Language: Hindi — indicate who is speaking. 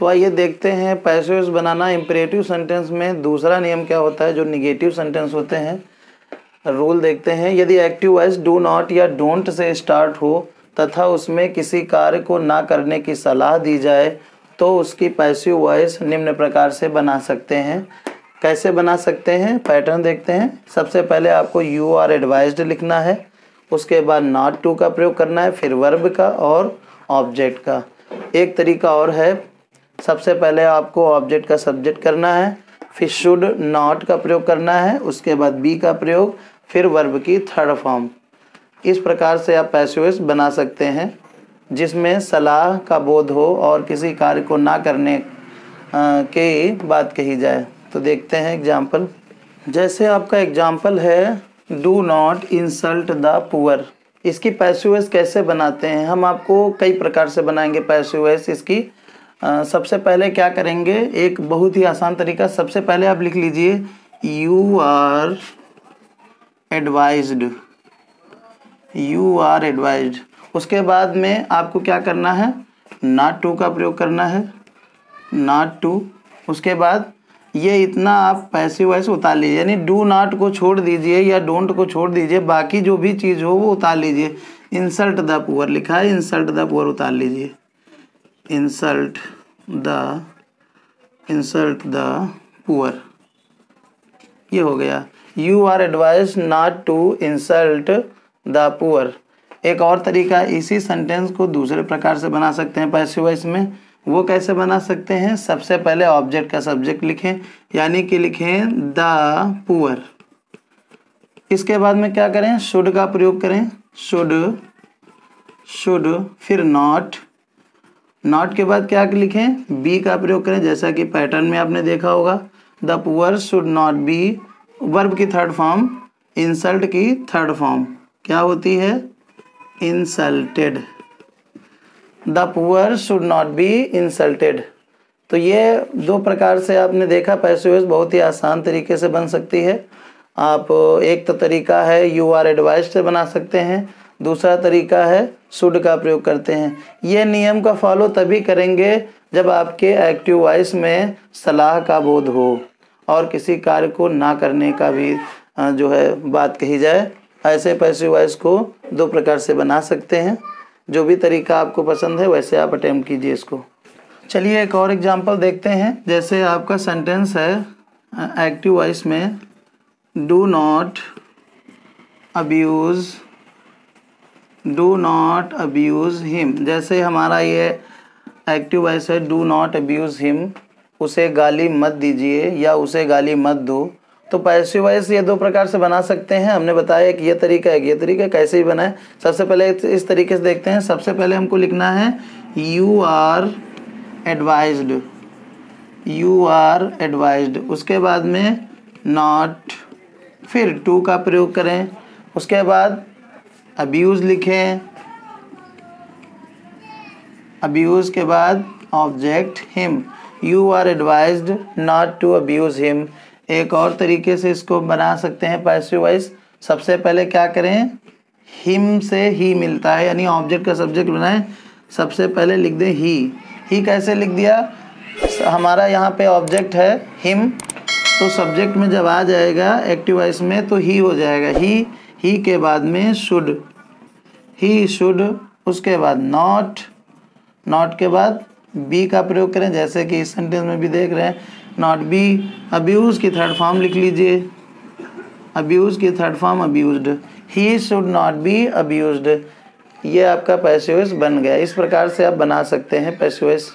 Speaker 1: तो आइए देखते हैं पैसिव वॉइस बनाना। इम्परेटिव सेंटेंस में दूसरा नियम क्या होता है, जो निगेटिव सेंटेंस होते हैं, रूल देखते हैं। यदि एक्टिव वॉइस डू नॉट या डोंट से स्टार्ट हो तथा उसमें किसी कार्य को ना करने की सलाह दी जाए तो उसकी पैसिव वॉइस निम्न प्रकार से बना सकते हैं। कैसे बना सकते हैं, पैटर्न देखते हैं। सबसे पहले आपको यू आर एडवाइज्ड लिखना है, उसके बाद नॉट टू का प्रयोग करना है, फिर वर्ब का और ऑब्जेक्ट का। एक तरीका और है, सबसे पहले आपको ऑब्जेक्ट का सब्जेक्ट करना है, फिर शुड नॉट का प्रयोग करना है, उसके बाद बी का प्रयोग, फिर वर्ब की थर्ड फॉर्म। इस प्रकार से आप पैसिव वॉइस बना सकते हैं जिसमें सलाह का बोध हो और किसी कार्य को ना करने की बात कही जाए। तो देखते हैं एग्जाम्पल। जैसे आपका एग्जाम्पल है, do not insult the poor. इसकी पैसिव वॉइस कैसे बनाते हैं, हम आपको कई प्रकार से बनाएंगे पैसिव वॉइस इसकी। सबसे पहले क्या करेंगे, एक बहुत ही आसान तरीका। सबसे पहले आप लिख लीजिए you are advised, you are advised. उसके बाद में आपको क्या करना है, नॉट टू का प्रयोग करना है, नॉट टू। उसके बाद ये इतना आप पैसिव वॉइस उतार लीजिए, यानी डू नॉट को छोड़ दीजिए या डोंट को छोड़ दीजिए, बाकी जो भी चीज़ हो वो उतार लीजिए। इंसल्ट द पुअर लिखा है, इंसल्ट द पुअर उतार लीजिए, इंसल्ट द पुअर, ये हो गया। You are advised not to insult the poor. एक और तरीका, इसी सेंटेंस को दूसरे प्रकार से बना सकते हैं पैसिव वॉइस में। वो कैसे बना सकते हैं, सबसे पहले ऑब्जेक्ट का सब्जेक्ट लिखें, यानी कि लिखें द पुअर। इसके बाद में क्या करें, शुड का प्रयोग करें, शुड, फिर नॉट के बाद क्या लिखें, बी का प्रयोग करें, जैसा कि पैटर्न में आपने देखा होगा। The poor should not be, verb की थर्ड फॉर्म, इंसल्ट की थर्ड फॉर्म क्या होती है, insulted. The poor should not be insulted. तो ये दो प्रकार से आपने देखा पैसिव वॉइस बहुत ही आसान तरीके से बन सकती है। आप एक तो तरीका है यू आर एडवाइज्ड से बना सकते हैं, दूसरा तरीका है शुड का प्रयोग करते हैं। ये नियम का फॉलो तभी करेंगे जब आपके एक्टिव वॉइस में सलाह का बोध हो और किसी कार्य को ना करने का भी जो है बात कही जाए। ऐसे पैसिव वॉइस को दो प्रकार से बना सकते हैं। जो भी तरीका आपको पसंद है वैसे आप अटेम्प्ट कीजिए इसको। चलिए एक और एग्जांपल देखते हैं। जैसे आपका सेंटेंस है एक्टिव वॉइस में, डू नॉट अब्यूज़ हिम। जैसे हमारा ये एक्टिव वॉइस है, डू नॉट अब्यूज़ हिम, उसे गाली मत दीजिए या उसे गाली मत दो। तो पैसिव वॉइस ये दो प्रकार से बना सकते हैं। हमने बताया एक ये तरीका है, ये तरीका कैसे ही बनाए। सबसे पहले इस तरीके से देखते हैं। सबसे पहले हमको लिखना है यू आर एडवाइज्ड, उसके बाद में नॉट, फिर टू का प्रयोग करें, उसके बाद अब्यूज़ लिखें, अब्यूज़ के बाद object him. You are advised not to abuse him. एक और तरीके से इसको बना सकते हैं पैसिव वॉइस। सबसे पहले क्या करें, हिम से ही मिलता है, यानी ऑब्जेक्ट का सब्जेक्ट बनाएं। सबसे पहले लिख दें ही कैसे लिख दिया, हमारा यहाँ पे ऑब्जेक्ट है हिम, तो सब्जेक्ट में जब आ जाएगा एक्टिव वॉइस में तो ही हो जाएगा। ही के बाद में शुड, उसके बाद नॉट के बाद बी का प्रयोग करें, जैसे कि इस सेंटेंस में भी देख रहे हैं, नॉट बी। अब्यूज़ की थर्ड फॉर्म लिख लीजिए, अब्यूज़ की third form abused, he should not B abused. ये आपका पैसिव वॉइस बन गया। इस प्रकार से आप बना सकते हैं पैसिव वॉइस।